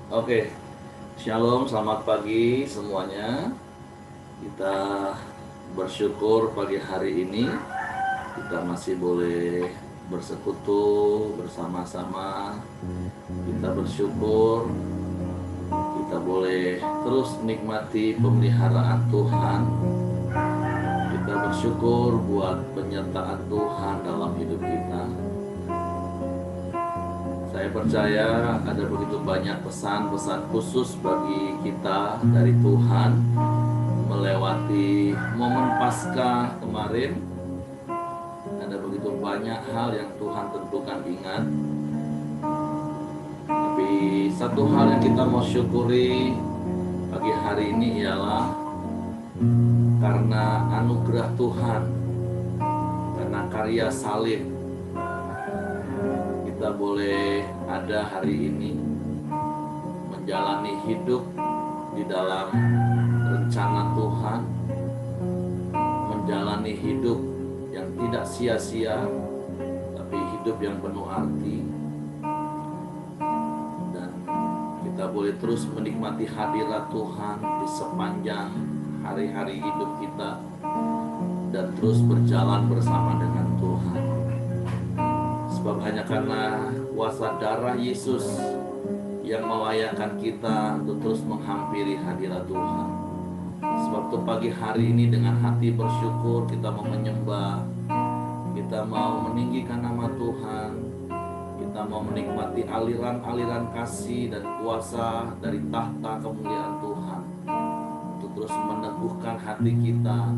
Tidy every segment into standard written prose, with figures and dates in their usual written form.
Oke, Shalom, selamat pagi semuanya. Kita bersyukur pagi hari ini kita masih boleh bersekutu bersama-sama. Kita bersyukur kita boleh terus nikmati pemeliharaan Tuhan. Kita bersyukur buat penyertaan Tuhan dalam hidup kita. Saya percaya ada begitu banyak pesan-pesan khusus bagi kita dari Tuhan melewati momen Paskah kemarin. Ada begitu banyak hal yang Tuhan tentukan ingat. Tapi satu hal yang kita mau syukuri pagi hari ini ialah karena anugerah Tuhan, karena karya salib, kita boleh ada hari ini menjalani hidup di dalam rencana Tuhan, menjalani hidup yang tidak sia-sia, tapi hidup yang penuh arti. Dan kita boleh terus menikmati hadirat Tuhan di sepanjang hari-hari hidup kita dan terus berjalan bersama dengan Tuhan. Sebab hanya karena kuasa darah Yesus yang melayakkan kita untuk terus menghampiri hadirat Tuhan. Sebab itu pagi hari ini dengan hati bersyukur kita mau menyembah, kita mau meninggikan nama Tuhan, kita mau menikmati aliran-aliran kasih dan kuasa dari tahta kemuliaan Tuhan untuk terus meneguhkan hati kita,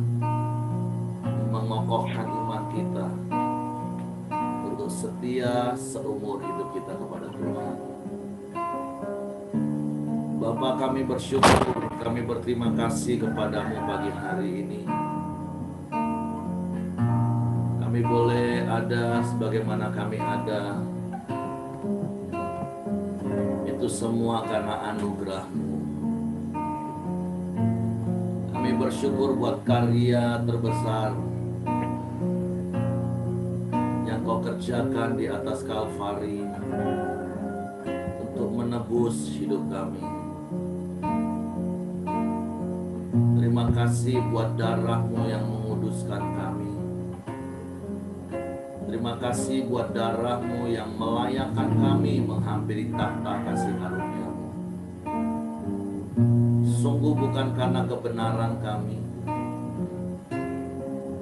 mengokohkan iman kita, untuk setia seumur hidup kita kepada Tuhan. Bapa, kami bersyukur, kami berterima kasih kepadamu pagi hari ini. Kami boleh ada sebagaimana kami ada, itu semua karena anugerah-Mu. Kami bersyukur buat karya terbesar Kau kerjakan di atas Kalvari untuk menebus hidup kami. Terima kasih buat darah-Mu yang menguduskan kami. Terima kasih buat darah-Mu yang melayakkan kami menghampiri tahta kasih karunia-Mu. Sungguh bukan karena kebenaran kami,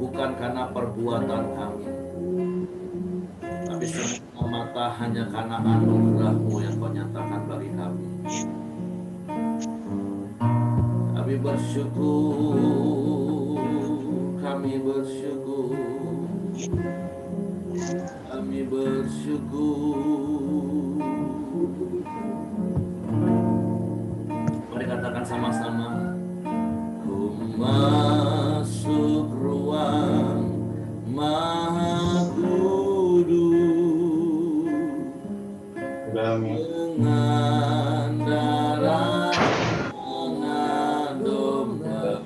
bukan karena perbuatan kami, tapi semata hanya karena anugerah-Mu yang Kau nyatakan bagi kami. Kami bersyukur, kami bersyukur, kami bersyukur. Mari katakan sama-sama. Ku masuk ruang Maha dengan darah anak domba,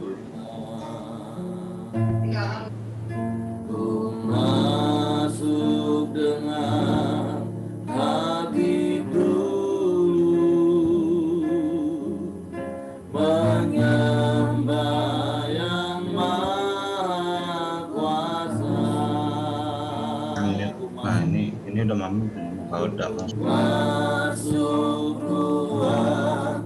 ku masuk dengan hati dulu, menyembah yang Maha Kuasa. Nah ini udah mami kalau udah masuk ruang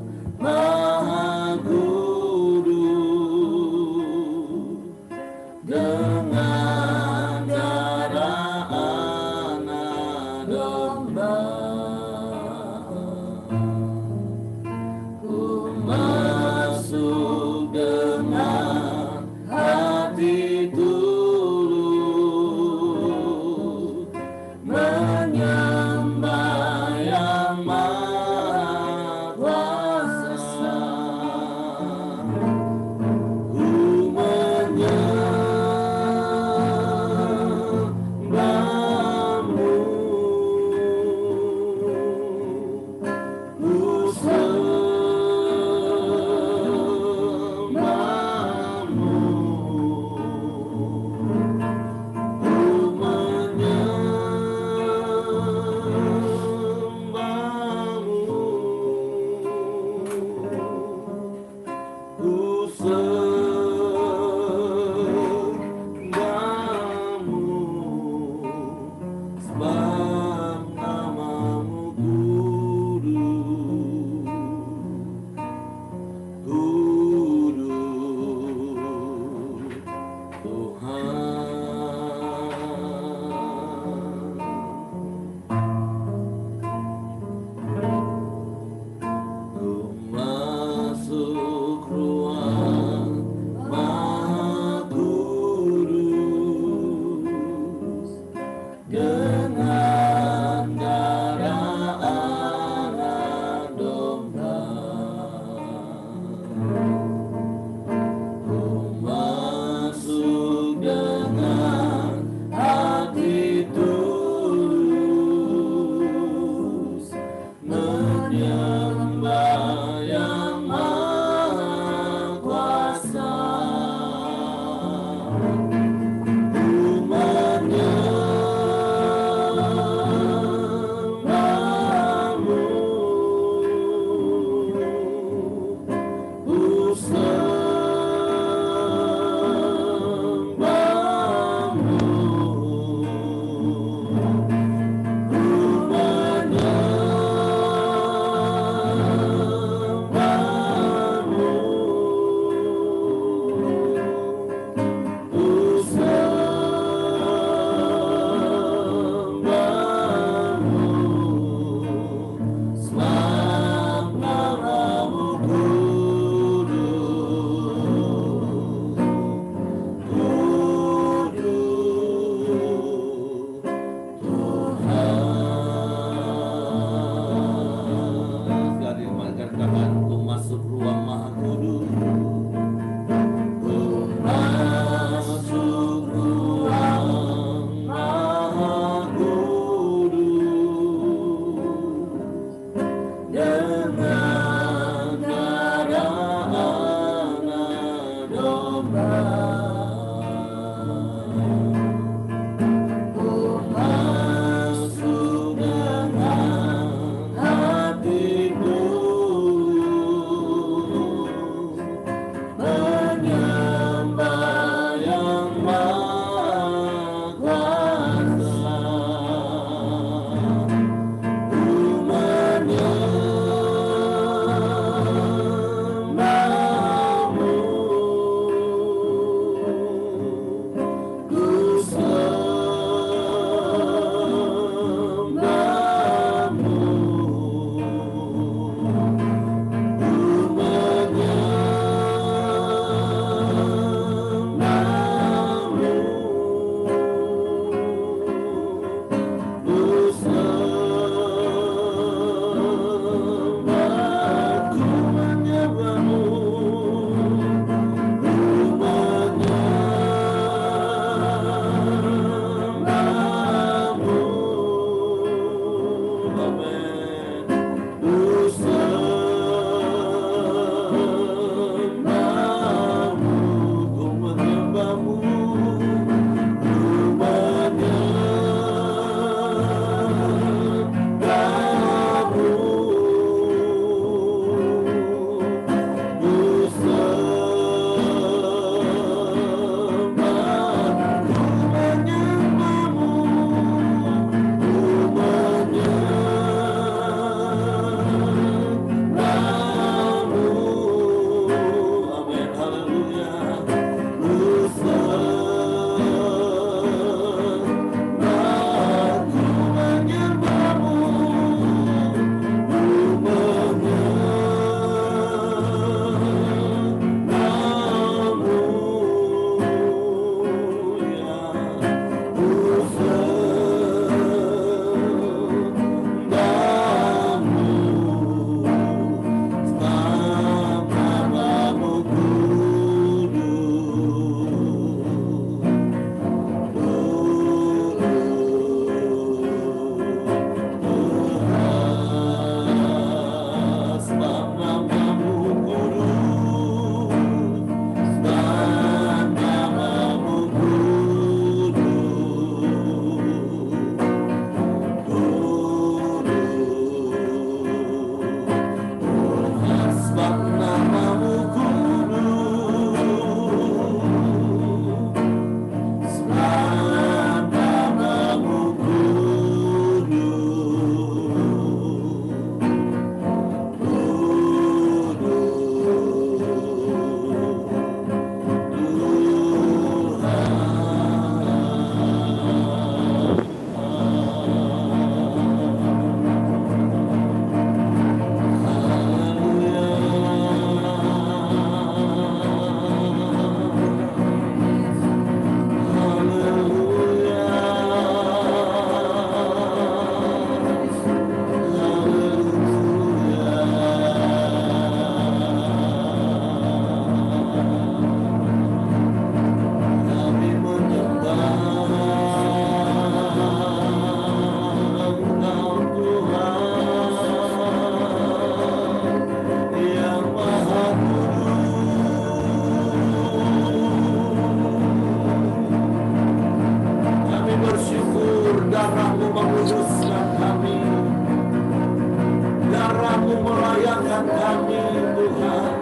Engkau melayakan kami Tuhan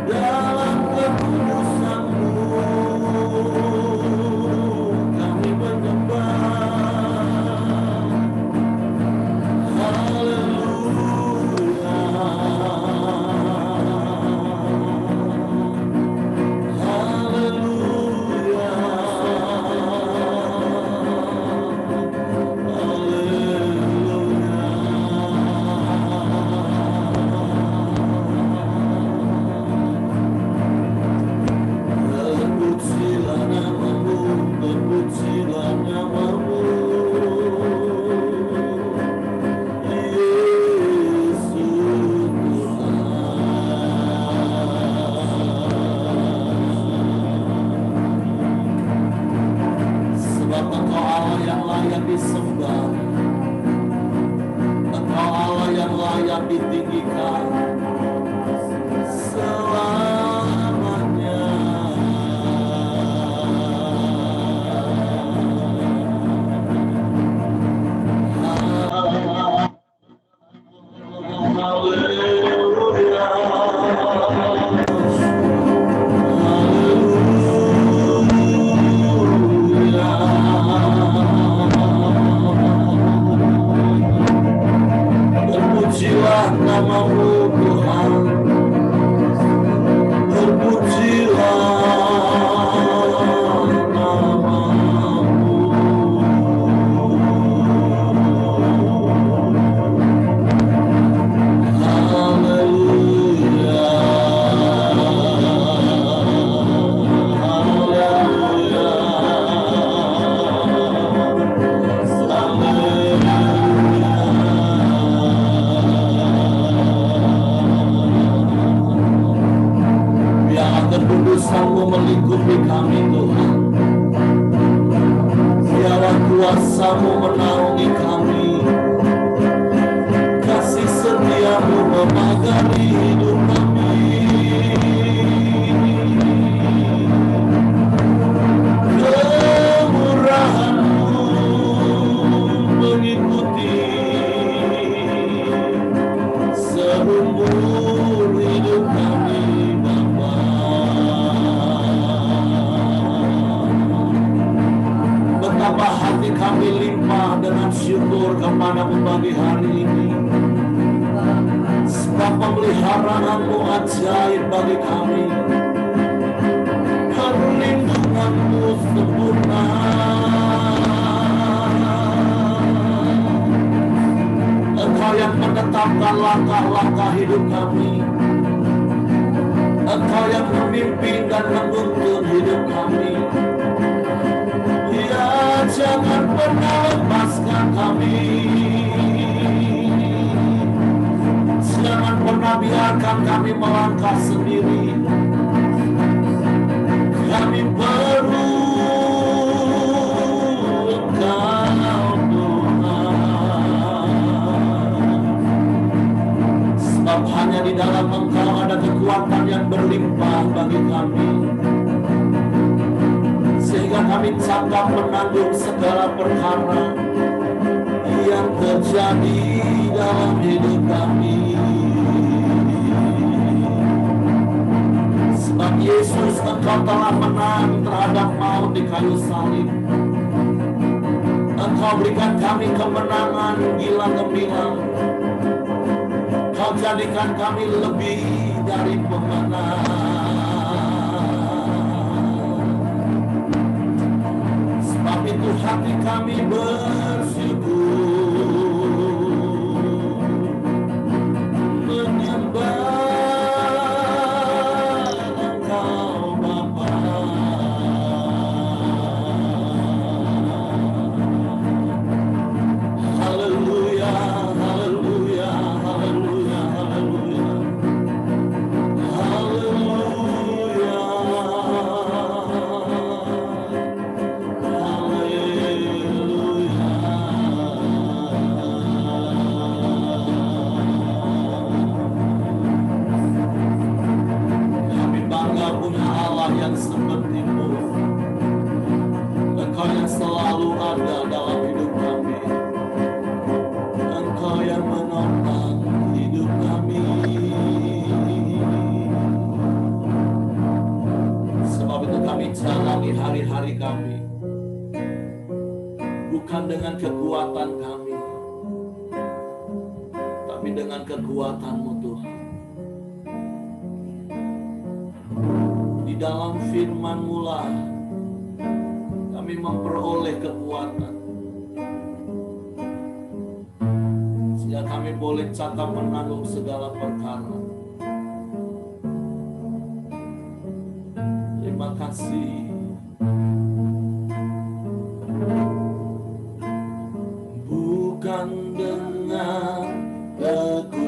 dalam kekudusan-Mu. Kami menyembah. menjalani hari-hari kami bukan dengan kekuatan kami, tapi dengan kekuatan-Mu Tuhan. Di dalam firman-Mu lah kami memperoleh kekuatan, sehingga kami boleh cakap menanggung segala perkara. Terima kasih. Bukan dengan kekuatanku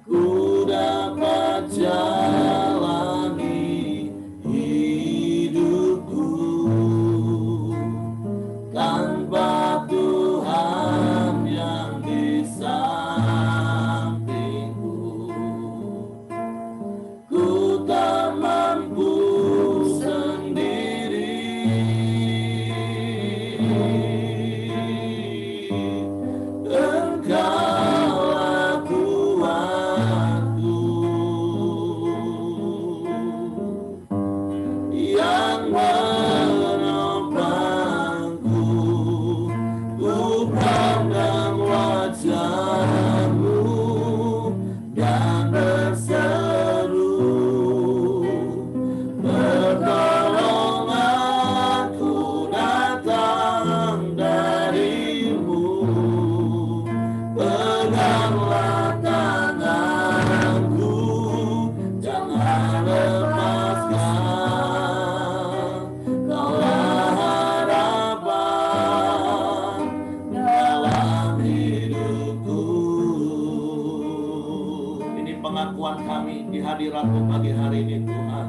ku dapat jalani hidupku, tanpa Tuhan yang di sampingku ku tak mampu sendiri. Engkaulah kuatku yang menopangku, ku pandang wajah-Mu dan berseru, pertolonganku datang dari-Mu. Peganglah tanganku, jangan lepaskan. Kaulah harapan dalam hidupku. Ini pengakuan kami di hadirat-Mu pagi hari ini Tuhan.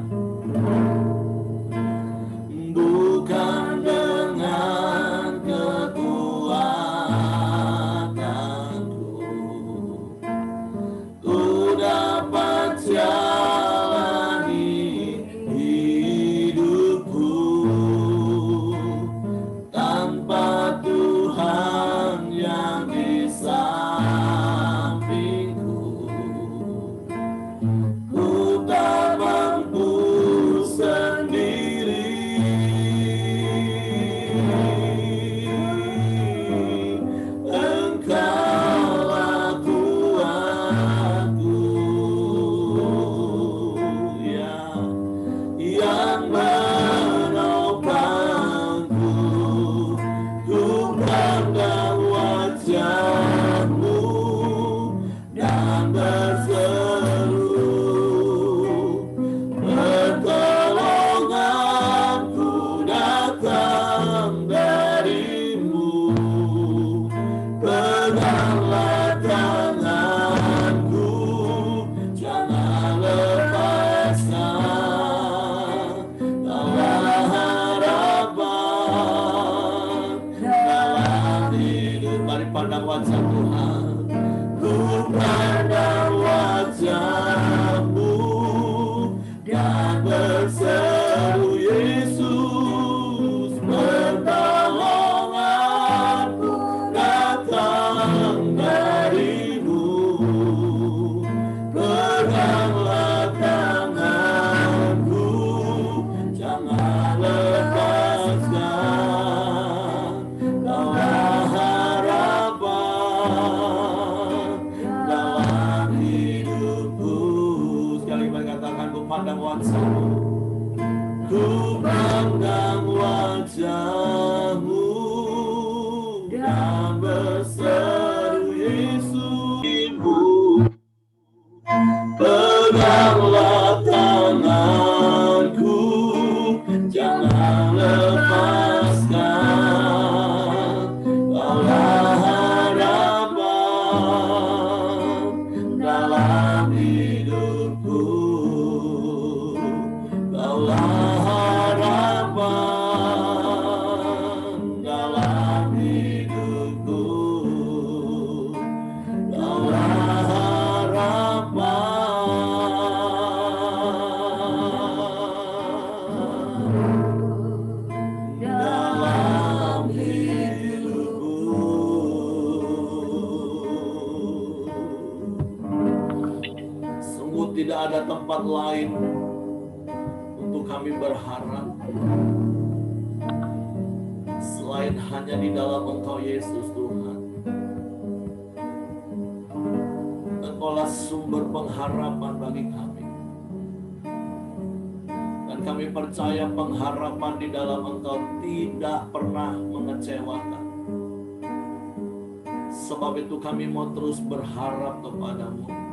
Bukan dengan kekuatanku ku dapat jalani hidupku, tanpa Tuhan yang di sampingku ku tak mampu sendiri. Engkaulah kuatku yang menopangku, ku pandang wajah-Mu dan berseru, pertolonganku datang dari-Mu. Peganglah tanganku, jangan lepaskan. Kaulah harapan dalam hidup. Mari pandang wajah Tuhan. Ku pandang wajah-Mu dan berseru, Yesus, pertolonganku datang dari-Mu. Peganglah tanganku, jangan lepaskan. Kaulah harapan dalam hidupku. Sekali lagi katakan, ku pandang wajah-Mu. Ku pandang wajah-Mu dan berseru, Yesus-Mu. Peganglah tanganku, jangan lepaskan. Kaulah harapan dalam hidupku. Kaulah harapan dalam hidupku. Kaulah dalam hidupku. Sungguh tidak ada tempat tempat lain untuk kami berharap selain hanya di dalam Engkau Yesus Tuhan. Engkaulah sumber pengharapan bagi kami. Dan kami percaya pengharapan di dalam Engkau tidak pernah mengecewakan. Sebab itu kami mau terus berharap kepadamu.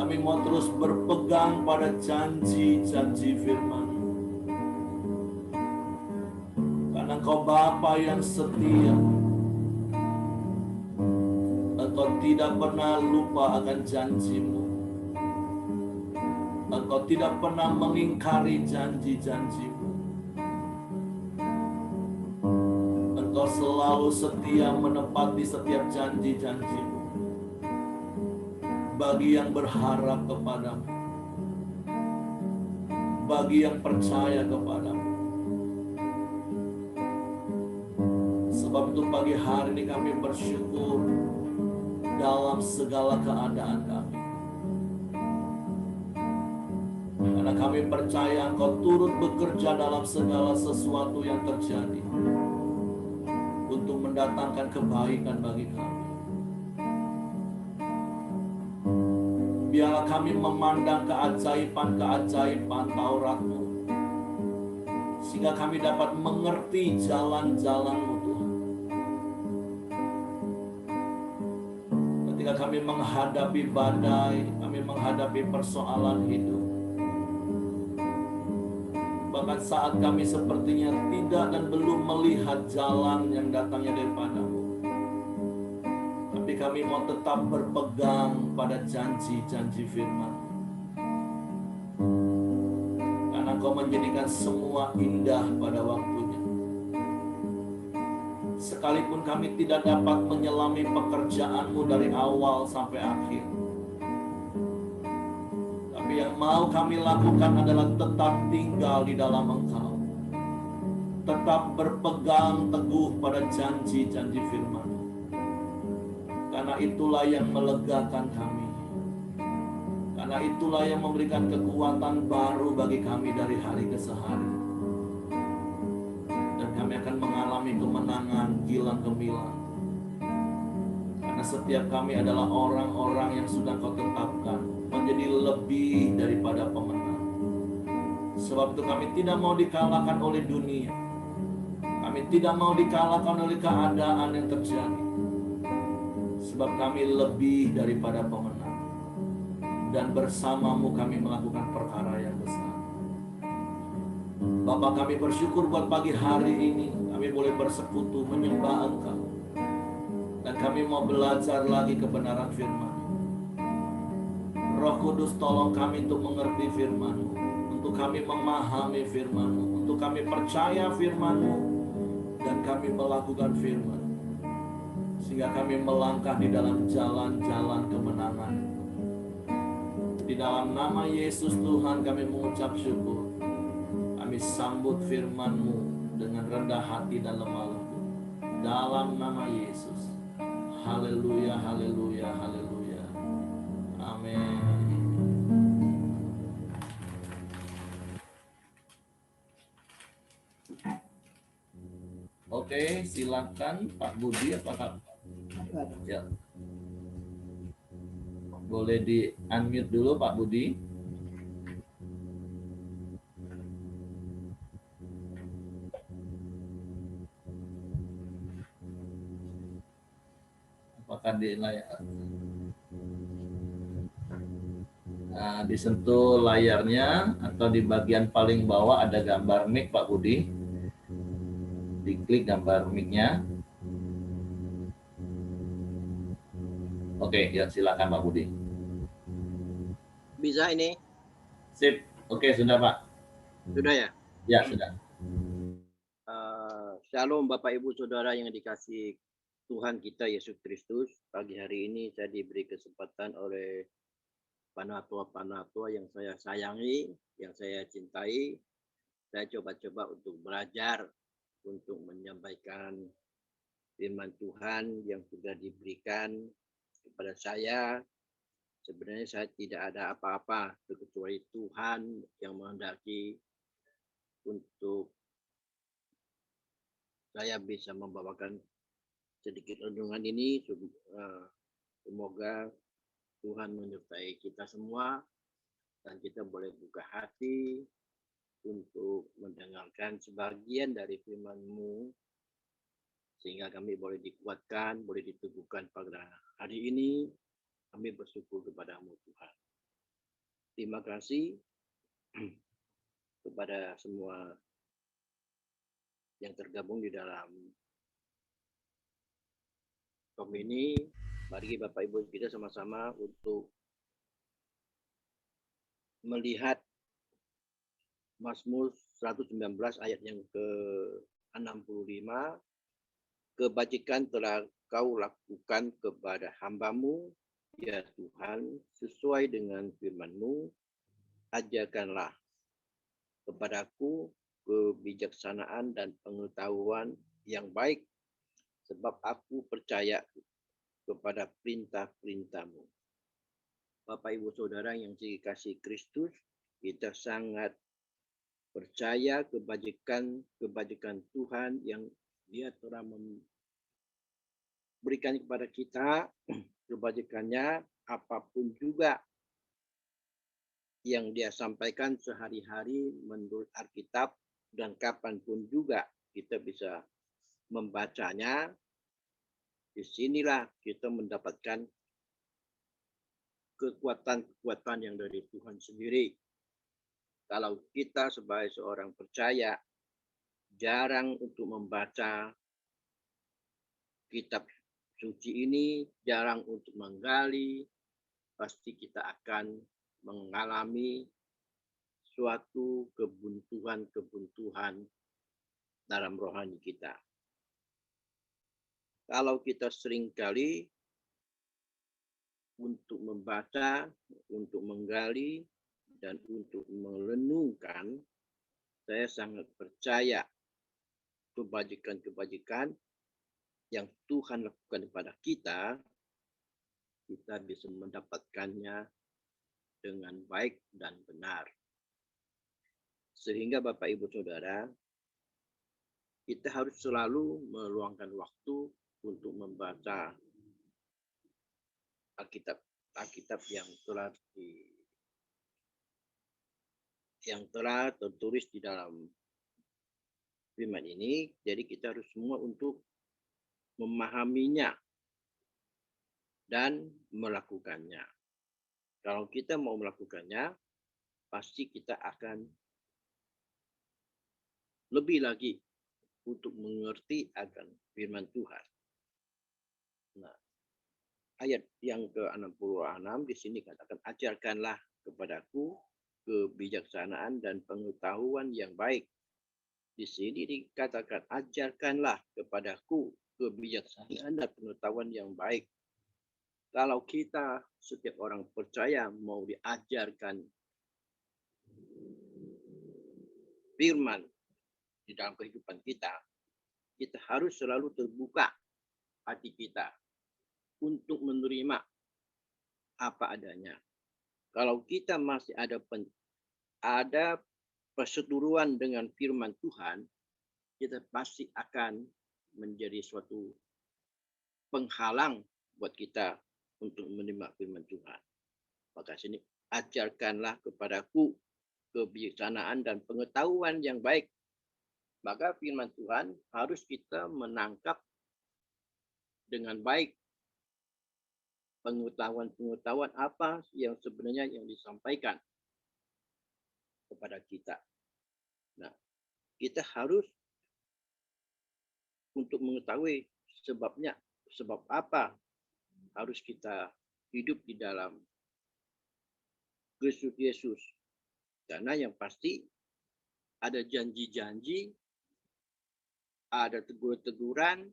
Kami mau terus berpegang pada janji-janji firman-Mu. Karena Engkau Bapa yang setia. Engkau tidak pernah lupa akan janji-Mu. Engkau tidak pernah mengingkari janji-janji-Mu. Engkau selalu setia menepati setiap janji-janji-Mu bagi yang berharap kepadamu, bagi yang percaya kepadamu. Sebab itu pagi hari ini kami bersyukur dalam segala keadaan kami. Karena kami percaya Engkau turut bekerja dalam segala sesuatu yang terjadi untuk mendatangkan kebaikan bagi kami. Biarlah kami memandang keajaiban-keajaiban Taurat-Mu, sehingga kami dapat mengerti jalan-jalan-Mu Tuhan. Ketika kami menghadapi badai, kami menghadapi persoalan hidup, bahkan saat kami sepertinya tidak dan belum melihat jalan yang datangnya daripada-Mu, tapi kami mau tetap berpegang pada janji-janji firman. Karena Engkau menjadikan semua indah pada waktunya. Sekalipun kami tidak dapat menyelami pekerjaan-Mu dari awal sampai akhir, tapi yang mau kami lakukan adalah tetap tinggal di dalam Engkau, tetap berpegang teguh pada janji-janji firman. Karena itulah yang melegakan kami. Karena itulah yang memberikan kekuatan baru bagi kami dari hari ke hari. Dan kami akan mengalami kemenangan gilang gemilang. Karena setiap kami adalah orang-orang yang sudah Kau tetapkan menjadi lebih daripada pemenang. Sebab itu kami tidak mau dikalahkan oleh dunia. Kami tidak mau dikalahkan oleh keadaan yang terjadi. Sebab kami lebih daripada pemenang. Dan bersama-Mu kami melakukan perkara yang besar. Bapa, kami bersyukur buat pagi hari ini. Kami boleh bersekutu menyembah Engkau. Dan kami mau belajar lagi kebenaran firman. Roh Kudus, tolong kami untuk mengerti firman-Mu. Untuk kami memahami firman-Mu. Untuk kami percaya firman-Mu. Dan kami melakukan firman. Sehingga kami melangkah di dalam jalan-jalan kemenangan. Di dalam nama Yesus Tuhan kami mengucap syukur. Kami sambut firman-Mu dengan rendah hati dan lemah lembut. Dalam nama Yesus. Haleluya, haleluya, haleluya. Amin. Oke, silakan Pak Budi, apakah ya. Boleh di unmute dulu Pak Budi. Apakah di layar? Nah, disentuh layarnya atau di bagian paling bawah ada gambar mic Pak Budi. Diklik gambar mic-nya. Oke, ya silakan Pak Budi. Bisa ini? Sip. Oke, sudah Pak. Sudah ya? Ya, sudah. Shalom Bapak Ibu Saudara yang dikasih Tuhan kita Yesus Kristus. Pagi hari ini saya diberi kesempatan oleh panatua-panatua yang saya sayangi, yang saya cintai. Saya coba-coba untuk belajar, untuk menyampaikan firman Tuhan yang sudah diberikan kepada saya Sebenarnya saya tidak ada apa-apa kecuali Tuhan yang menghendaki untuk saya bisa membawakan sedikit renungan ini. Semoga Tuhan menyertai kita semua dan kita boleh buka hati untuk mendengarkan sebagian dari firman-Mu sehingga kami boleh dikuatkan, boleh diteguhkan pada hari ini. Kami bersyukur kepada-Mu Tuhan. Terima kasih kepada semua yang tergabung di dalam ini. Mari Bapak Ibu kita sama-sama untuk melihat Mazmur 119 ayat yang ke-65. Kebajikan telah Kau lakukan kepada hamba-Mu, ya Tuhan, sesuai dengan firman-Mu. Ajarkanlah kepadaku kebijaksanaan dan pengetahuan yang baik, sebab aku percaya kepada perintah-perintah-Mu. Bapak Ibu Saudara yang dikasihi Kristus, kita sangat percaya kebajikan Tuhan yang Dia telah memberikan kepada kita. Kebajikannya apapun juga yang Dia sampaikan sehari-hari menurut Alkitab, dan kapanpun juga kita bisa membacanya. Disinilah kita mendapatkan kekuatan-kekuatan yang dari Tuhan sendiri. Kalau kita sebagai seorang percaya jarang untuk membaca kitab suci ini, jarang untuk menggali, pasti kita akan mengalami suatu kebuntuan dalam rohani kita. Kalau kita seringkali untuk membaca, untuk menggali, dan untuk merenungkan, saya sangat percaya kebajikan-kebajikan yang Tuhan lakukan kepada kita, kita bisa mendapatkannya dengan baik dan benar. Sehingga Bapak Ibu Saudara, kita harus selalu meluangkan waktu untuk membaca Alkitab yang telah tertulis di dalam firman ini. Jadi kita harus semua untuk memahaminya dan melakukannya. Kalau kita mau melakukannya, pasti kita akan lebih lagi untuk mengerti akan firman Tuhan. Nah, ayat yang ke-66 di sini katakan, ajarkanlah kepadaku kebijaksanaan dan pengetahuan yang baik. Di sini dikatakan, ajarkanlah kepadaku kebijaksanaan dan pengetahuan yang baik. Kalau kita, setiap orang percaya, mau diajarkan firman di dalam kehidupan kita, kita harus selalu terbuka hati kita untuk menerima apa adanya. Kalau kita masih ada perseteruan dengan firman Tuhan, kita pasti akan menjadi suatu penghalang buat kita untuk menerima firman Tuhan. Maka sini, ajarkanlah kepadaku kebijaksanaan dan pengetahuan yang baik. Maka firman Tuhan harus kita menangkap dengan baik. Pengetahuan apa yang sebenarnya yang disampaikan kepada kita. Nah, kita harus untuk mengetahui sebab apa harus kita hidup di dalam Kristus Yesus. Karena yang pasti ada janji-janji, ada teguran-teguran,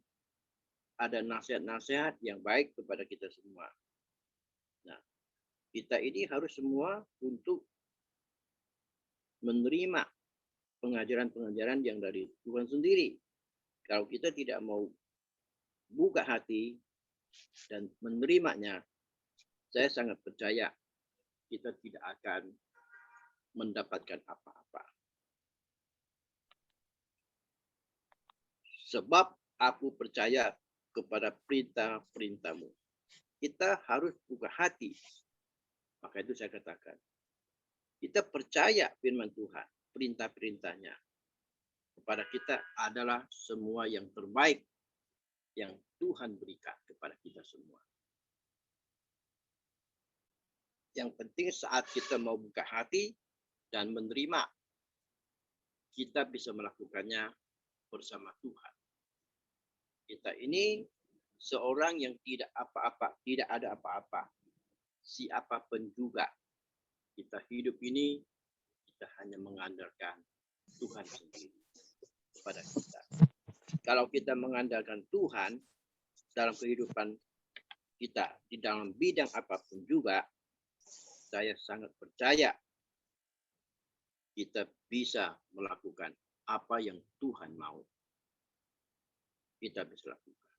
ada nasihat-nasihat yang baik kepada kita semua. Nah, kita ini harus semua untuk menerima pengajaran-pengajaran yang dari Tuhan sendiri. Kalau kita tidak mau buka hati dan menerimanya, saya sangat percaya kita tidak akan mendapatkan apa-apa. Sebab aku percaya kepada perintah-perintahmu. Kita harus buka hati. Maka itu saya katakan, kita percaya firman Tuhan, perintah-perintahnya kepada kita adalah semua yang terbaik yang Tuhan berikan kepada kita semua. Yang penting saat kita mau buka hati dan menerima, kita bisa melakukannya bersama Tuhan. Kita ini seorang yang tidak apa-apa, tidak ada apa-apa. Siapapun juga kita hidup ini, kita hanya mengandalkan Tuhan sendiri kepada kita. Kalau kita mengandalkan Tuhan dalam kehidupan kita, di dalam bidang apapun juga, saya sangat percaya kita bisa melakukan apa yang Tuhan mau. Kita bisa lakukan.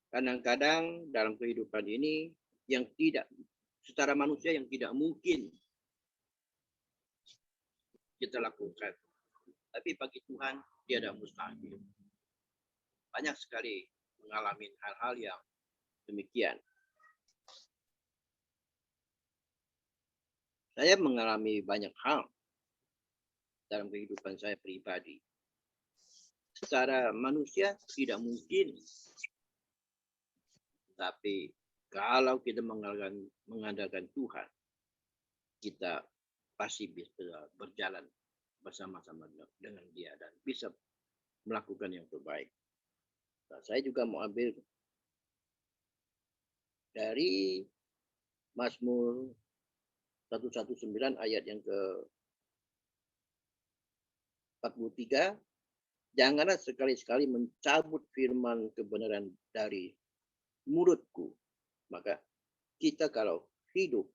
Kadang-kadang dalam kehidupan ini yang tidak, secara manusia yang tidak mungkin kita lakukan. Tapi bagi Tuhan, tiada mustahil. Banyak sekali mengalami hal-hal yang demikian. Saya mengalami banyak hal dalam kehidupan saya pribadi. Secara manusia tidak mungkin. Tapi kalau kita mengandalkan Tuhan, kita pasti bisa berjalan bersama-sama dengan Dia dan bisa melakukan yang terbaik. Nah, saya juga mau ambil dari Mazmur 119 ayat yang ke-43. Janganlah sekali-sekali mencabut firman kebenaran dari mulutku. Maka kita kalau hidup,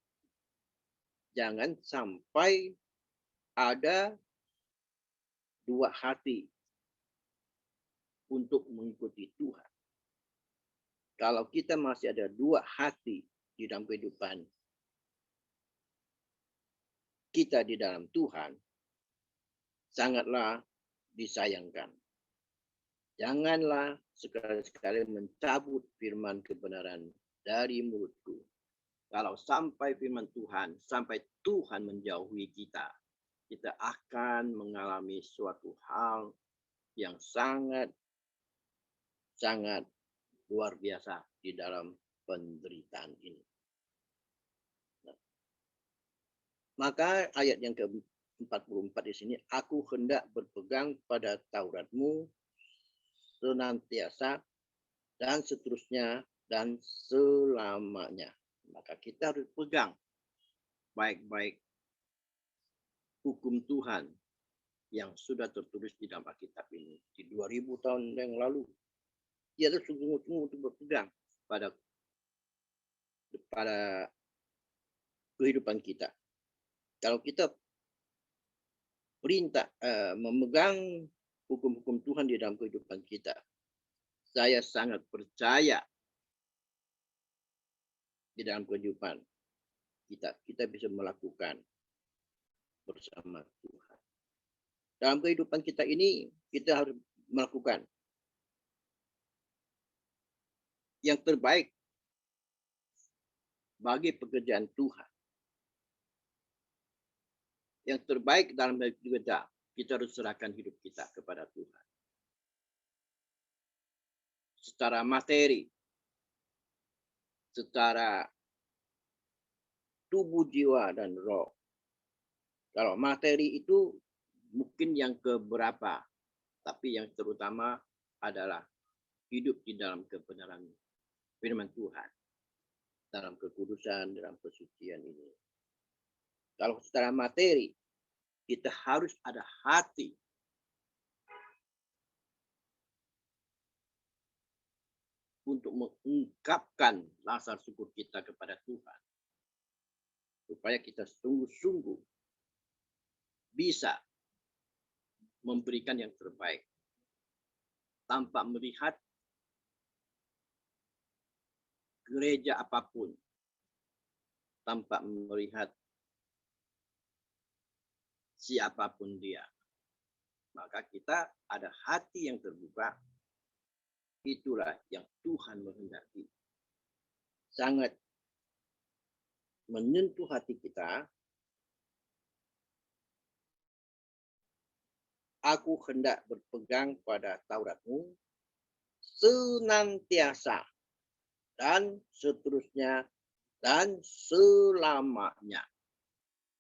jangan sampai ada dua hati untuk mengikuti Tuhan. Kalau kita masih ada dua hati di dalam kehidupan kita di dalam Tuhan, sangatlah disayangkan. Janganlah sekali-sekali mencabut firman kebenaran dari mulutku. Kalau sampai firman Tuhan, sampai Tuhan menjauhi kita, kita akan mengalami suatu hal yang sangat luar biasa di dalam penderitaan ini. Maka ayat yang ke-44 di sini, aku hendak berpegang pada Tauratmu senantiasa dan seterusnya dan selamanya. Maka kita harus pegang baik-baik hukum Tuhan yang sudah tertulis di dalam Alkitab ini. Di 2000 tahun yang lalu, dia harus sungguh-sungguh untuk berpegang pada kehidupan kita. Kalau kita memegang hukum-hukum Tuhan di dalam kehidupan kita, saya sangat percaya di dalam kehidupan kita bisa melakukan bersama Tuhan. Dalam kehidupan kita ini, kita harus melakukan yang terbaik bagi pekerjaan Tuhan. Yang terbaik dalam hidup kita harus serahkan hidup kita kepada Tuhan. Secara materi, secara tubuh, jiwa, dan roh. Kalau materi itu mungkin yang keberapa, tapi yang terutama adalah hidup di dalam kebenaran firman Tuhan, dalam kekudusan, dalam kesucian ini. Kalau secara materi, kita harus ada hati untuk mengungkapkan rasa syukur kita kepada Tuhan. Supaya kita sungguh-sungguh bisa memberikan yang terbaik. Tanpa melihat gereja apapun tanpa melihat siapapun dia. Maka kita ada hati yang terbuka. Itulah yang Tuhan menghendaki. Sangat menyentuh hati kita. Aku hendak berpegang pada Tauratmu senantiasa dan seterusnya dan selamanya.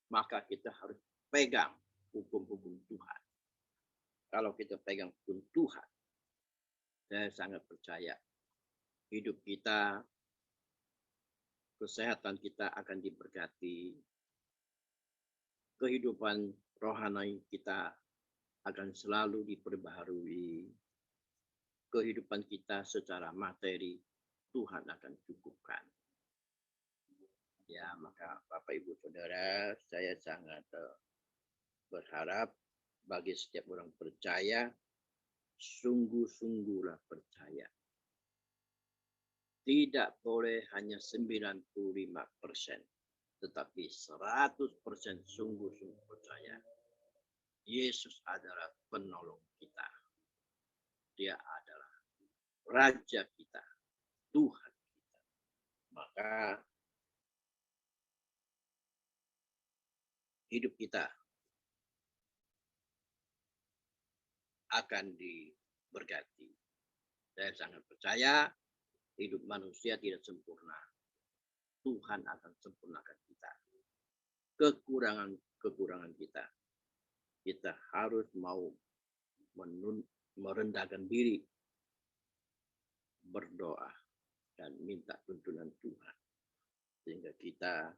Maka kita harus pegang hukum-hukum Tuhan. Kalau kita pegang hukum Tuhan, saya sangat percaya hidup kita, kesehatan kita akan diberkati, kehidupan rohani kita akan selalu diperbaharui, kehidupan kita secara materi Tuhan akan cukupkan. Ya, maka Bapak Ibu Saudara, saya sangat berharap bagi setiap orang percaya, sungguh-sungguhlah percaya. Tidak boleh hanya 95%, tetapi 100% sungguh-sungguh percaya. Yesus adalah penolong kita. Dia adalah Raja kita, Tuhan kita. Maka hidup kita akan diberkati. Saya sangat percaya hidup manusia tidak sempurna. Tuhan akan sempurnakan kita. Kekurangan kita. Kita harus mau merendahkan diri, berdoa, dan minta tuntunan Tuhan. Sehingga kita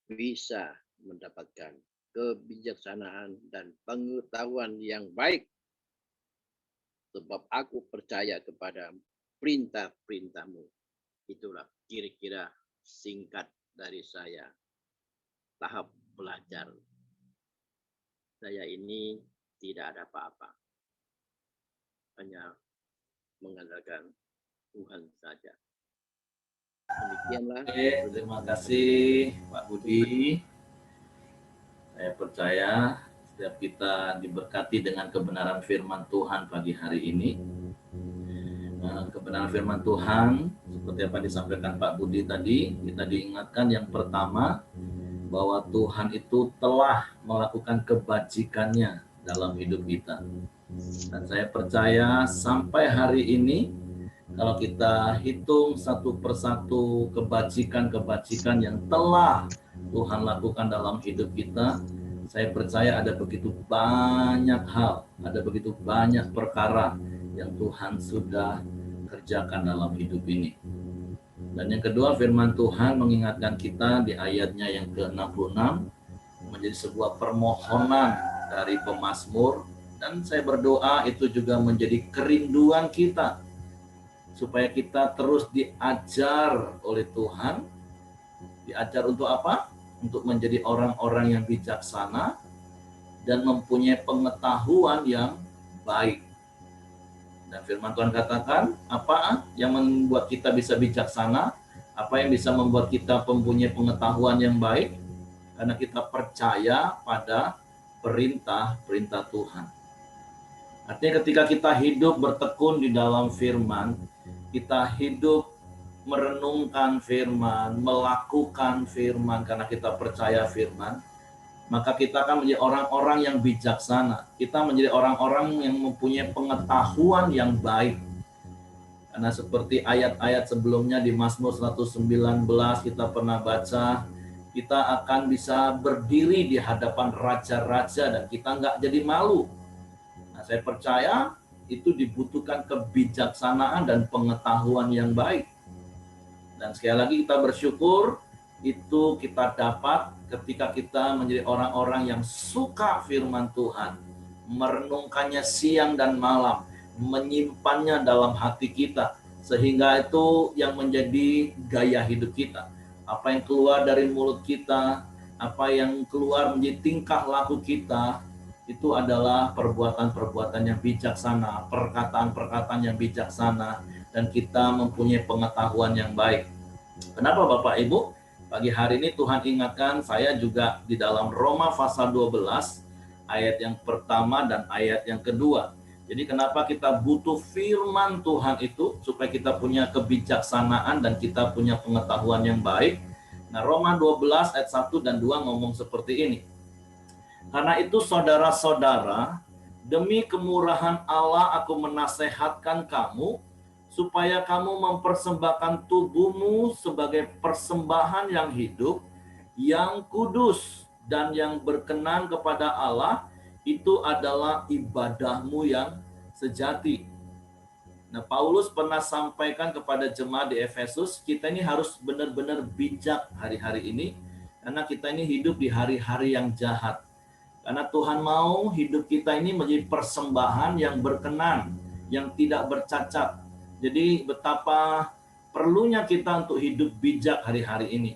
bisa mendapatkan kebijaksanaan dan pengetahuan yang baik. Sebab aku percaya kepada perintah-perintahmu. Itulah kira-kira singkat dari saya. Tahap belajar. Saya ini tidak ada apa-apa. Hanya mengandalkan Tuhan saja. Demikianlah. Oke, terima kasih Pak Budi. Saya percaya setiap kita diberkati dengan kebenaran firman Tuhan pagi hari ini. Kebenaran firman Tuhan, seperti apa disampaikan Pak Budi tadi, kita diingatkan yang pertama, bahwa Tuhan itu telah melakukan kebajikannya dalam hidup kita. Dan saya percaya sampai hari ini, kalau kita hitung satu persatu kebajikan-kebajikan yang telah Tuhan lakukan dalam hidup kita, saya percaya ada begitu banyak hal, ada begitu banyak perkara yang Tuhan sudah kerjakan dalam hidup ini. Dan yang kedua, firman Tuhan mengingatkan kita di ayatnya yang ke-66 menjadi sebuah permohonan dari pemazmur, dan saya berdoa itu juga menjadi kerinduan kita supaya kita terus diajar oleh Tuhan. Diajar untuk apa? Untuk menjadi orang-orang yang bijaksana dan mempunyai pengetahuan yang baik. Dan firman Tuhan katakan, apa yang membuat kita bisa bijaksana? Apa yang bisa membuat kita mempunyai pengetahuan yang baik? Karena kita percaya pada perintah-perintah Tuhan. Artinya ketika kita hidup bertekun di dalam firman, kita hidup merenungkan firman, melakukan firman karena kita percaya firman, maka kita akan menjadi orang-orang yang bijaksana. Kita menjadi orang-orang yang mempunyai pengetahuan yang baik. Karena seperti ayat-ayat sebelumnya di Mazmur 119 kita pernah baca, kita akan bisa berdiri di hadapan raja-raja dan kita nggak jadi malu. Nah, saya percaya itu dibutuhkan kebijaksanaan dan pengetahuan yang baik. Dan sekali lagi kita bersyukur itu kita dapat ketika kita menjadi orang-orang yang suka firman Tuhan, merenungkannya siang dan malam, menyimpannya dalam hati kita, sehingga itu yang menjadi gaya hidup kita. Apa yang keluar dari mulut kita, apa yang keluar menjadi tingkah laku kita, itu adalah perbuatan-perbuatan yang bijaksana, perkataan-perkataan yang bijaksana, dan kita mempunyai pengetahuan yang baik. Kenapa Bapak Ibu? Pagi hari ini Tuhan ingatkan saya juga di dalam Roma pasal 12 ayat yang pertama dan ayat yang kedua. Jadi kenapa kita butuh firman Tuhan itu supaya kita punya kebijaksanaan dan kita punya pengetahuan yang baik. Nah, Roma 12 ayat 1 dan 2 ngomong seperti ini. Karena itu saudara-saudara, demi kemurahan Allah aku menasehatkan kamu supaya kamu mempersembahkan tubuhmu sebagai persembahan yang hidup, yang kudus, dan yang berkenan kepada Allah, itu adalah ibadahmu yang sejati. Nah, Paulus pernah sampaikan kepada jemaat di Efesus, kita ini harus benar-benar bijak hari-hari ini, karena kita ini hidup di hari-hari yang jahat. Karena Tuhan mau hidup kita ini menjadi persembahan yang berkenan, yang tidak bercacat. Jadi betapa perlunya kita untuk hidup bijak hari-hari ini.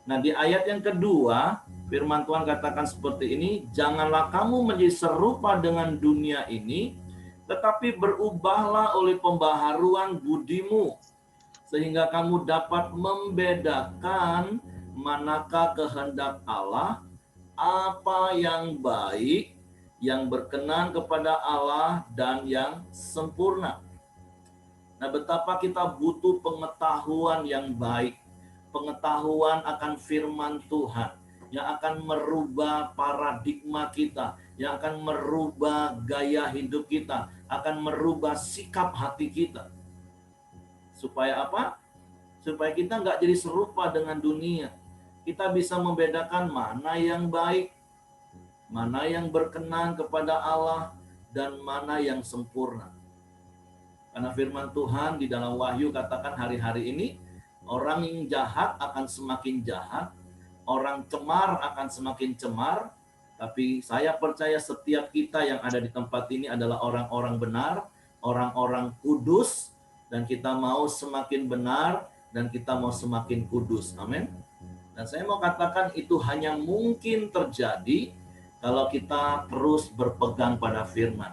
Nah, di ayat yang kedua, firman Tuhan katakan seperti ini, janganlah kamu menjadi serupa dengan dunia ini, tetapi berubahlah oleh pembaharuan budimu, sehingga kamu dapat membedakan manakah kehendak Allah, apa yang baik, yang berkenan kepada Allah, dan yang sempurna. Nah, betapa kita butuh pengetahuan yang baik, pengetahuan akan firman Tuhan, yang akan merubah paradigma kita, yang akan merubah gaya hidup kita, akan merubah sikap hati kita. Supaya apa? Supaya kita nggak jadi serupa dengan dunia. Kita bisa membedakan mana yang baik, mana yang berkenan kepada Allah, dan mana yang sempurna. Karena firman Tuhan di dalam Wahyu katakan hari-hari ini, orang yang jahat akan semakin jahat, orang cemar akan semakin cemar, tapi saya percaya setiap kita yang ada di tempat ini adalah orang-orang benar, orang-orang kudus, dan kita mau semakin benar, dan kita mau semakin kudus. Amin. Dan saya mau katakan itu hanya mungkin terjadi kalau kita terus berpegang pada firman.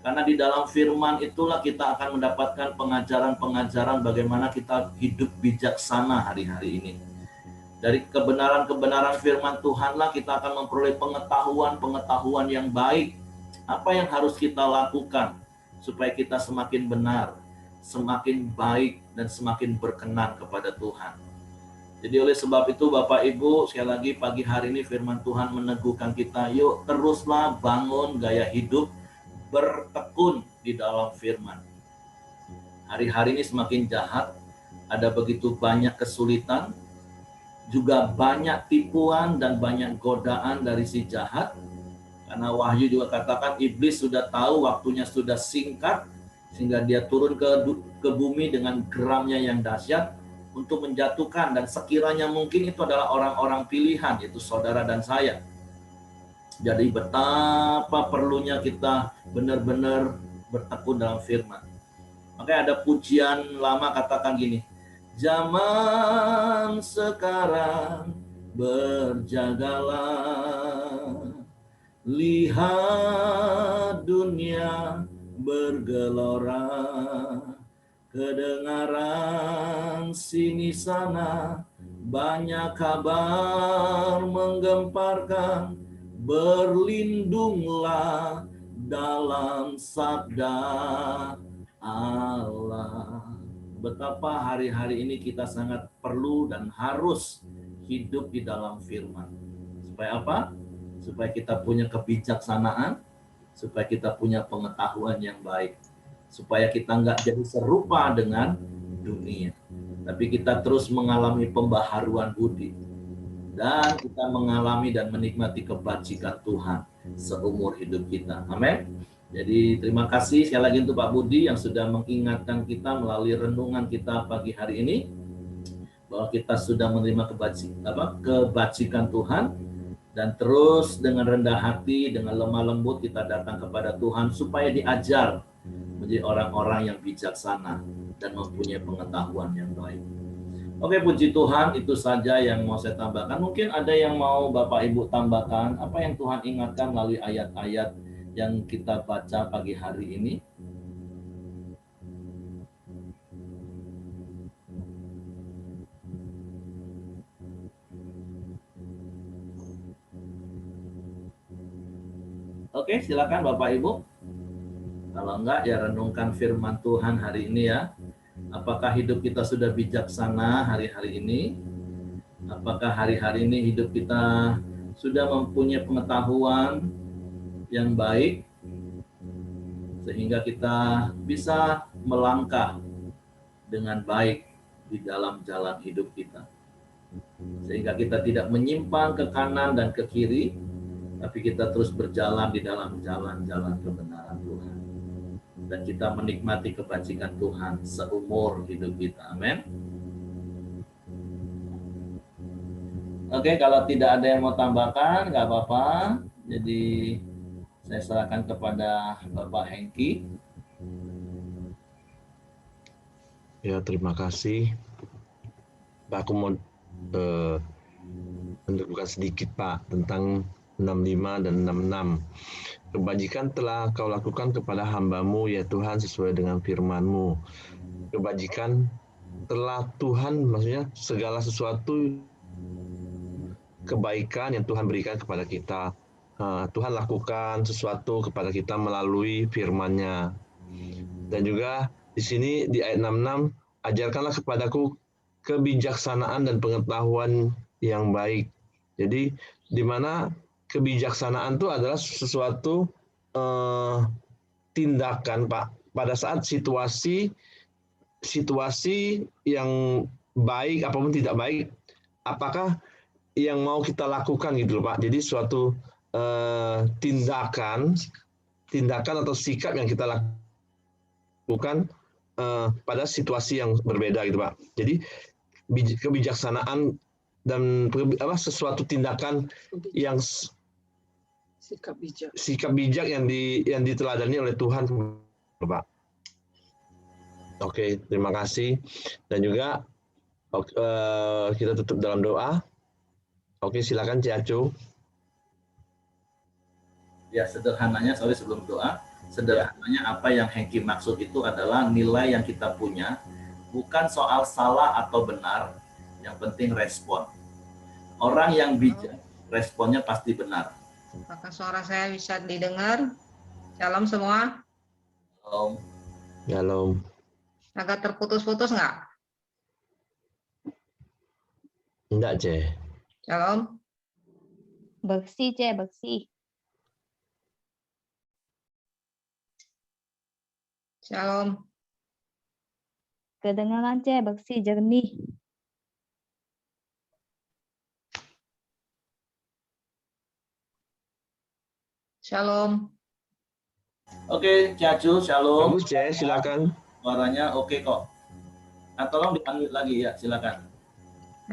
Karena di dalam firman itulah kita akan mendapatkan pengajaran-pengajaran bagaimana kita hidup bijaksana hari-hari ini. Dari kebenaran-kebenaran firman Tuhanlah kita akan memperoleh pengetahuan-pengetahuan yang baik. Apa yang harus kita lakukan supaya kita semakin benar, semakin baik, dan semakin berkenan kepada Tuhan. Jadi oleh sebab itu Bapak Ibu, sekali lagi pagi hari ini firman Tuhan meneguhkan kita, yuk teruslah bangun gaya hidup bertekun di dalam firman. Hari-hari ini semakin jahat, ada begitu banyak kesulitan, juga banyak tipuan dan banyak godaan dari si jahat. Karena Wahyu juga katakan iblis sudah tahu waktunya sudah singkat, sehingga dia turun ke bumi dengan geramnya yang dahsyat untuk menjatuhkan, dan sekiranya mungkin itu adalah orang-orang pilihan, yaitu saudara dan saya. Jadi betapa perlunya kita benar-benar bertekun dalam firman. Makanya ada pujian lama katakan gini, zaman sekarang berjagalah, lihat dunia bergelora, kedengaran sini sana, banyak kabar menggemparkan, berlindunglah dalam sabda Allah. Betapa hari-hari ini kita sangat perlu dan harus hidup di dalam firman. Supaya apa? Supaya kita punya kebijaksanaan, supaya kita punya pengetahuan yang baik, supaya kita nggak jadi serupa dengan dunia, tapi kita terus mengalami pembaharuan budi, dan kita mengalami dan menikmati kebajikan Tuhan seumur hidup kita. Amin. Jadi terima kasih sekali lagi untuk Pak Budi yang sudah mengingatkan kita melalui renungan kita pagi hari ini, bahwa kita sudah menerima kebajikan Tuhan, dan terus dengan rendah hati, dengan lemah lembut kita datang kepada Tuhan supaya diajar menjadi orang-orang yang bijaksana dan mempunyai pengetahuan yang baik. Oke, puji Tuhan, itu saja yang mau saya tambahkan. Mungkin ada yang mau Bapak Ibu tambahkan, apa yang Tuhan ingatkan melalui ayat-ayat yang kita baca pagi hari ini? Oke, silakan Bapak Ibu. Kalau enggak, ya renungkan firman Tuhan hari ini ya. Apakah hidup kita sudah bijaksana hari-hari ini? Apakah hari-hari ini hidup kita sudah mempunyai pengetahuan yang baik sehingga kita bisa melangkah dengan baik di dalam jalan hidup kita, sehingga kita tidak menyimpang ke kanan dan ke kiri, tapi kita terus berjalan di dalam jalan-jalan kebenaran Tuhan, dan kita menikmati kebajikan Tuhan seumur hidup kita. Amin. Oke, kalau tidak ada yang mau tambahkan, nggak apa-apa. Jadi saya serahkan kepada Bapak Hengki. Ya, terima kasih. Pak, aku mau menunjukkan sedikit, Pak, tentang 65 dan 66. Kebajikan telah kau lakukan kepada hamba-Mu, ya Tuhan, sesuai dengan firman-Mu. Kebajikan telah Tuhan, maksudnya segala sesuatu kebaikan yang Tuhan berikan kepada kita. Tuhan lakukan sesuatu kepada kita melalui firman-Nya. Dan juga di sini di ayat 66, ajarkanlah kepadaku kebijaksanaan dan pengetahuan yang baik. Jadi di mana kebijaksanaan itu adalah sesuatu tindakan, Pak, pada saat situasi yang baik apapun tidak baik, apakah yang mau kita lakukan gitu loh, Pak. Jadi suatu tindakan atau sikap yang kita lakukan pada situasi yang berbeda gitu, Pak. Jadi kebijaksanaan dan sesuatu tindakan yang sikap bijak yang diteladani oleh Tuhan, Pak. Oke, terima kasih. Dan juga kita tutup dalam doa. Oke, silakan Ciacu. Ya, sederhananya, sebelum doa, sederhananya apa yang Hengki maksud itu adalah nilai yang kita punya, bukan soal salah atau benar, yang penting respon. Orang yang bijak, responnya pasti benar. Apakah suara saya bisa didengar? Shalom semua. Shalom. Shalom. Agak terputus-putus nggak? Enggak, Ce. Shalom. Bersih, Ce, bersih. Shalom. Kedengaran, Ce, bersih, jernih. Shalom. Oke, Ciacu, shalom. Bagus, Ce, silakan. Suaranya oke kok. Tolong dipanggil lagi ya, silakan.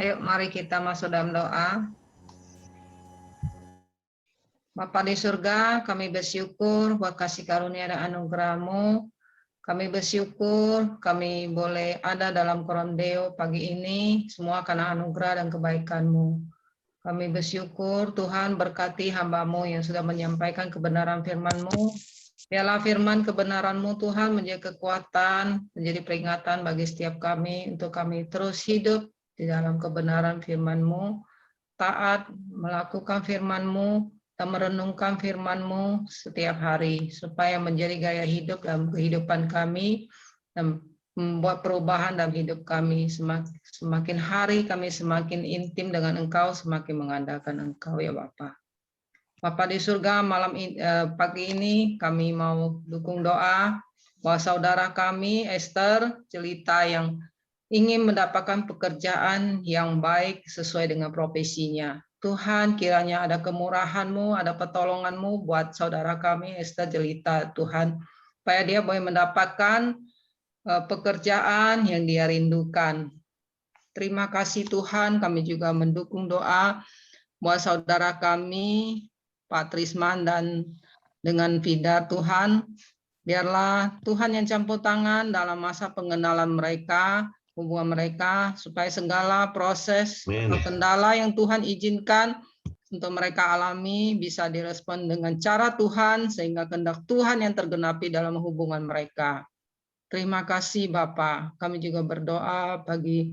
Ayo, mari kita masuk dalam doa. Bapa di surga, kami bersyukur buat kasih karunia dan anugerah-Mu. Kami bersyukur kami boleh ada dalam Korondeo pagi ini, semua karena anugerah dan kebaikan-Mu. Kami bersyukur Tuhan berkati hamba-Mu yang sudah menyampaikan kebenaran firman-Mu. Biarlah firman kebenaran-Mu Tuhan menjadi kekuatan, menjadi peringatan bagi setiap kami untuk kami terus hidup di dalam kebenaran firman-Mu, taat melakukan firman-Mu, dan merenungkan firman-Mu setiap hari, supaya menjadi gaya hidup dalam kehidupan kami, dan membuat perubahan dalam hidup kami. Semakin hari kami semakin intim dengan Engkau, semakin mengandalkan Engkau ya Bapa. Bapa di surga, pagi ini kami mau dukung doa bahwa saudara kami Esther Celita yang ingin mendapatkan pekerjaan yang baik sesuai dengan profesinya. Tuhan, kiranya ada kemurahan-Mu, ada pertolongan-Mu buat saudara kami Esther Celita, Tuhan, supaya dia boleh mendapatkan pekerjaan yang dia rindukan. Terima kasih Tuhan, kami juga mendukung doa buat saudara kami Pak Trisman dan dengan Vida, Tuhan, biarlah Tuhan yang campur tangan dalam masa pengenalan mereka, hubungan mereka, supaya segala proses Amin. atau kendala yang Tuhan izinkan untuk mereka alami bisa direspon dengan cara Tuhan, sehingga kehendak Tuhan yang tergenapi dalam hubungan mereka. Terima kasih Bapak. Kami juga berdoa bagi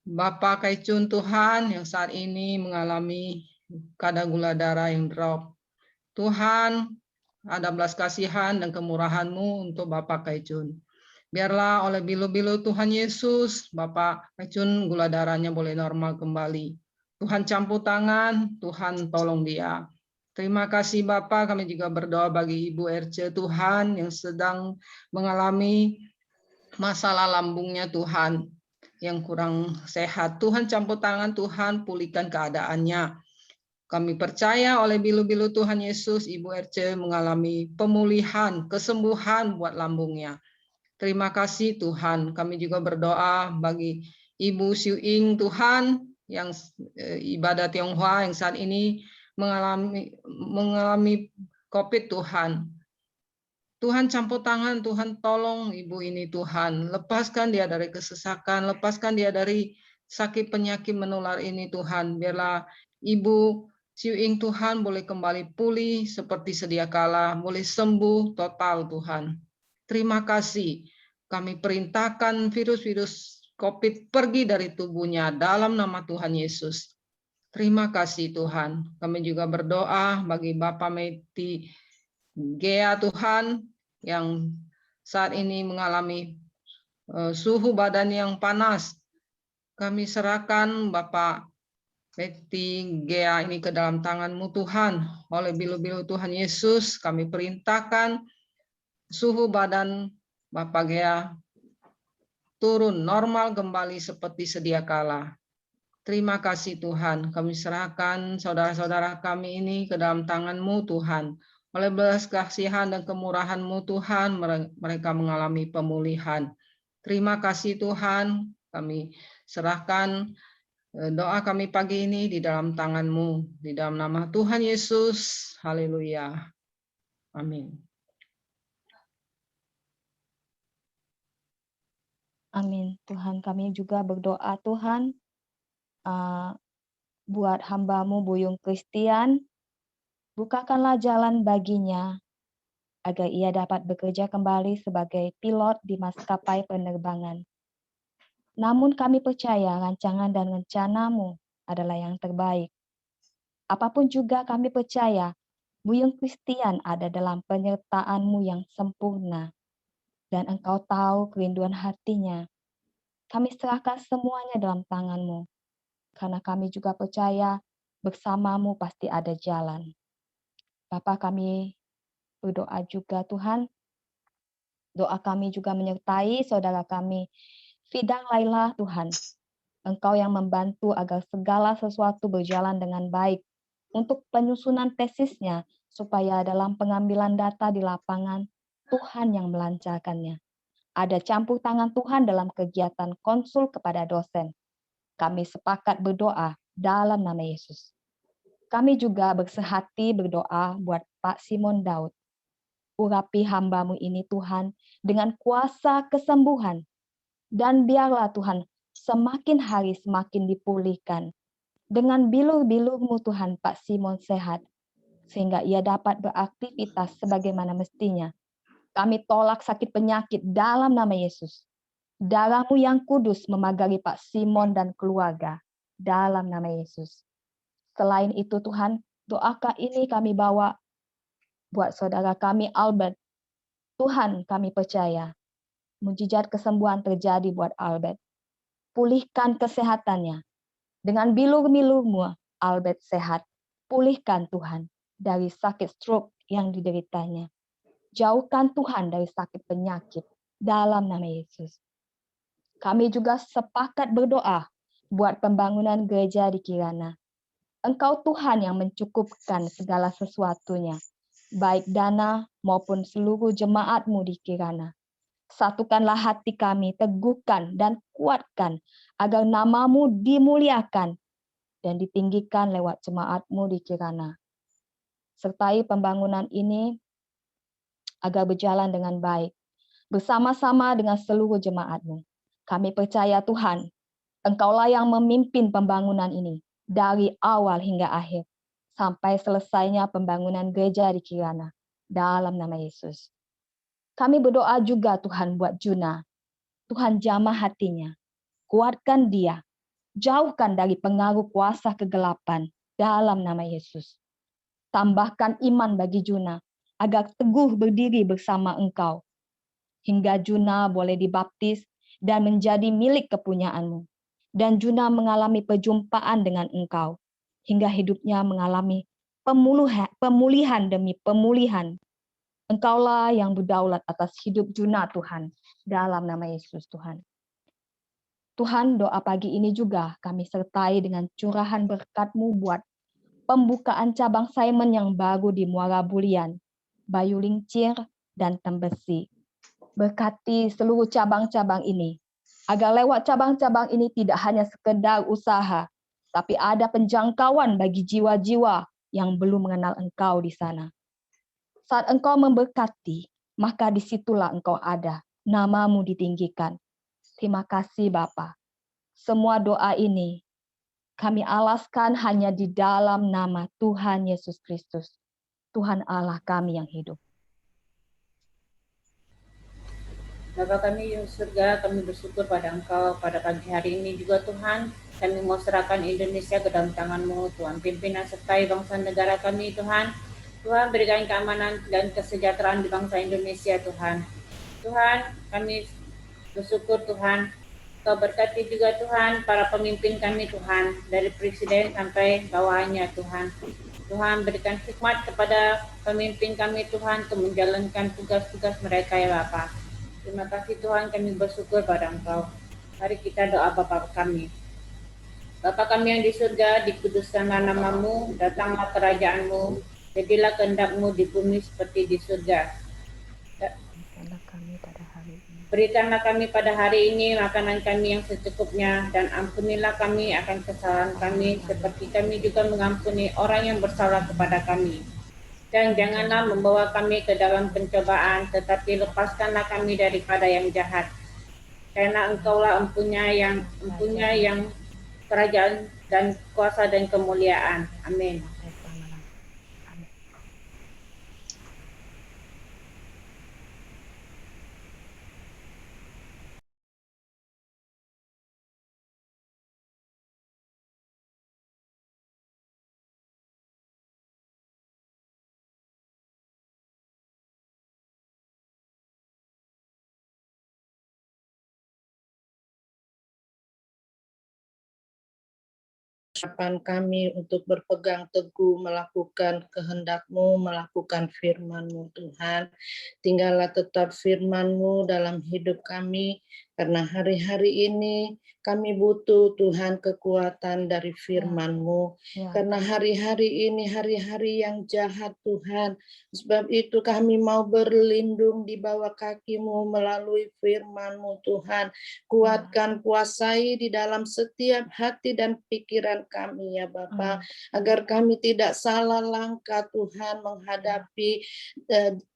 Bapak Kaicun Tuhan yang saat ini mengalami kadar gula darah yang drop. Tuhan, ada belas kasihan dan kemurahan-Mu untuk Bapak Kaicun. Biarlah oleh bilu-bilu Tuhan Yesus, Bapak Kaicun gula darahnya boleh normal kembali. Tuhan campur tangan, Tuhan tolong dia. Terima kasih Bapak, kami juga berdoa bagi Ibu RC Tuhan yang sedang mengalami masalah lambungnya Tuhan, yang kurang sehat. Tuhan campur tangan, Tuhan pulihkan keadaannya. Kami percaya oleh bilu-bilu Tuhan Yesus, Ibu RC mengalami pemulihan, kesembuhan buat lambungnya. Terima kasih Tuhan. Kami juga berdoa bagi Ibu Siu Ing Tuhan yang ibadah Tionghoa yang saat ini mengalami COVID Tuhan. Tuhan campur tangan, Tuhan tolong ibu ini Tuhan. Lepaskan dia dari kesesakan, lepaskan dia dari sakit penyakit menular ini Tuhan. Biarlah Ibu Siu Ing Tuhan boleh kembali pulih seperti sedia kala, boleh sembuh total Tuhan. Terima kasih. Kami perintahkan virus-virus COVID pergi dari tubuhnya dalam nama Tuhan Yesus. Terima kasih Tuhan. Kami juga berdoa bagi Bapak Meti Gea Tuhan yang saat ini mengalami suhu badan yang panas. Kami serahkan Bapak Meti Gea ini ke dalam tangan-Mu Tuhan. Oleh bilu-bilu Tuhan Yesus, kami perintahkan suhu badan Bapak Gea turun normal kembali seperti sedia kala. Terima kasih Tuhan, kami serahkan saudara-saudara kami ini ke dalam tangan-Mu Tuhan. Oleh belas kasihan dan kemurahan-Mu Tuhan, mereka mengalami pemulihan. Terima kasih Tuhan, kami serahkan doa kami pagi ini di dalam tangan-Mu, di dalam nama Tuhan Yesus. Haleluya. Amin. Amin. Tuhan, kami juga berdoa Tuhan buat hamba-Mu Buyung Christian, bukakanlah jalan baginya agar ia dapat bekerja kembali sebagai pilot di maskapai penerbangan. Namun kami percaya rancangan dan rencana-Mu adalah yang terbaik. Apapun juga kami percaya Buyung Christian ada dalam penyertaan-Mu yang sempurna, dan Engkau tahu kerinduan hatinya. Kami serahkan semuanya dalam tangan-Mu, karena kami juga percaya bersama-Mu pasti ada jalan. Bapa, kami berdoa juga Tuhan, doa kami juga menyertai saudara kami, Fidang Laila Tuhan. Engkau yang membantu agar segala sesuatu berjalan dengan baik untuk penyusunan tesisnya, supaya dalam pengambilan data di lapangan, Tuhan yang melancarkannya. Ada campur tangan Tuhan dalam kegiatan konsul kepada dosen. Kami sepakat berdoa dalam nama Yesus. Kami juga bersehati berdoa buat Pak Simon Daud. Urapi hamba-Mu ini Tuhan dengan kuasa kesembuhan. Dan biarlah Tuhan semakin hari semakin dipulihkan. Dengan bilur-bilur-Mu Tuhan Pak Simon sehat, sehingga ia dapat beraktivitas sebagaimana mestinya. Kami tolak sakit penyakit dalam nama Yesus. Darah-Mu yang kudus memagari Pak Simon dan keluarga dalam nama Yesus. Selain itu Tuhan, doakan ini kami bawa buat saudara kami Albert. Tuhan, kami percaya mujizat kesembuhan terjadi buat Albert. Pulihkan kesehatannya. Dengan bilur-bilur-Mu, Albert sehat. Pulihkan Tuhan dari sakit stroke yang dideritanya. Jauhkan Tuhan dari sakit penyakit dalam nama Yesus. Kami juga sepakat berdoa buat pembangunan gereja di Kirana. Engkau Tuhan yang mencukupkan segala sesuatunya, baik dana maupun seluruh jemaat-Mu di Kirana. Satukanlah hati kami, teguhkan dan kuatkan agar nama-Mu dimuliakan dan ditinggikan lewat jemaat-Mu di Kirana. Sertai pembangunan ini agar berjalan dengan baik, bersama-sama dengan seluruh jemaat-Mu. Kami percaya Tuhan, Engkaulah yang memimpin pembangunan ini dari awal hingga akhir, sampai selesainya pembangunan gereja di Kirana. Dalam nama Yesus. Kami berdoa juga Tuhan buat Juna. Tuhan jamah hatinya. Kuatkan dia. Jauhkan dari pengaruh kuasa kegelapan. Dalam nama Yesus. Tambahkan iman bagi Juna, agar teguh berdiri bersama Engkau. Hingga Juna boleh dibaptis dan menjadi milik kepunyaanmu. Dan Juna mengalami perjumpaan dengan Engkau, hingga hidupnya mengalami pemulihan demi pemulihan. Engkaulah yang berdaulat atas hidup Juna, Tuhan, dalam nama Yesus, Tuhan. Tuhan, doa pagi ini juga kami sertai dengan curahan berkat-Mu buat pembukaan cabang Simon yang baru di Muara Bulian, Bayu Lincir, dan Tembesi. Berkati seluruh cabang-cabang ini, agar lewat cabang-cabang ini tidak hanya sekedar usaha, tapi ada penjangkauan bagi jiwa-jiwa yang belum mengenal Engkau di sana. Saat Engkau memberkati, maka disitulah Engkau ada, nama-Mu ditinggikan. Terima kasih Bapa. Semua doa ini kami alaskan hanya di dalam nama Tuhan Yesus Kristus, Tuhan Allah kami yang hidup. Bapa kami yang surga, kami bersyukur pada Engkau pada pagi hari ini juga Tuhan. Kami mau serahkan Indonesia ke dalam tangan-Mu, Tuhan. Pimpin dan sertai bangsa negara kami, Tuhan. Tuhan berikan keamanan dan kesejahteraan di bangsa Indonesia, Tuhan. Tuhan, kami bersyukur Tuhan. Kau berkati juga Tuhan para pemimpin kami, Tuhan. Dari presiden sampai bawahnya, Tuhan. Tuhan berikan hikmat kepada pemimpin kami, Tuhan, untuk menjalankan tugas-tugas mereka, ya Bapa. Terima kasih Tuhan, kami bersyukur pada Engkau. Mari kita doa Bapa kami. Bapa kami yang di surga, dikuduskanlah nama-Mu, datanglah kerajaan-Mu, jadilah kehendak-Mu di bumi seperti di surga. Berikanlah kami pada hari ini makanan kami yang secukupnya, dan ampunilah kami akan kesalahan kami, seperti kami juga mengampuni orang yang bersalah kepada kami. Dan janganlah membawa kami ke dalam pencobaan, tetapi lepaskanlah kami daripada yang jahat. Karena Engkaulah empunya yang kerajaan dan kuasa dan kemuliaan. Amin. Harapan kami untuk berpegang teguh melakukan kehendak-Mu, melakukan firman-Mu Tuhan. Tinggallah tetap firman-Mu dalam hidup kami, karena hari-hari ini kami butuh Tuhan kekuatan dari firman-Mu. Karena hari-hari ini hari-hari yang jahat Tuhan. Sebab itu kami mau berlindung di bawah kaki-Mu melalui firman-Mu Tuhan. Kuatkan, kuasai di dalam setiap hati dan pikiran kami ya Bapa, agar kami tidak salah langkah Tuhan menghadapi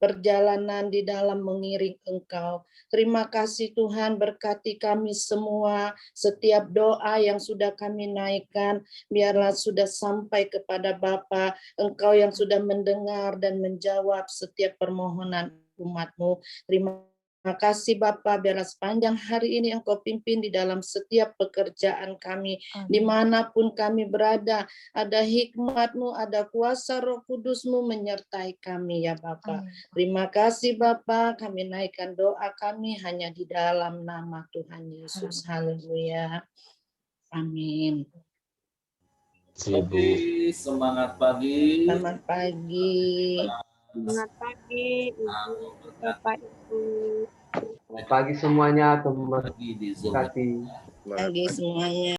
perjalanan di dalam mengiring Engkau. Terima kasih Tuhan, berkati kami semua, setiap doa yang sudah kami naikkan, biarlah sudah sampai kepada Bapa, Engkau yang sudah mendengar dan menjawab setiap permohonan umat-Mu. Terima kasih Bapa, biarlah sepanjang hari ini Engkau pimpin di dalam setiap pekerjaan kami. Amin. Dimanapun kami berada, ada hikmat-Mu, ada kuasa Roh Kudus-Mu menyertai kami ya Bapa. Amin. Terima kasih Bapa, kami naikkan doa kami hanya di dalam nama Tuhan Yesus. Haleluya. Amin. Oke, semangat pagi. Selamat pagi. Selamat pagi, Ibu, Bapak, Ibu. Selamat pagi semuanya, teman. Pagi di Zoom. Pagi semuanya.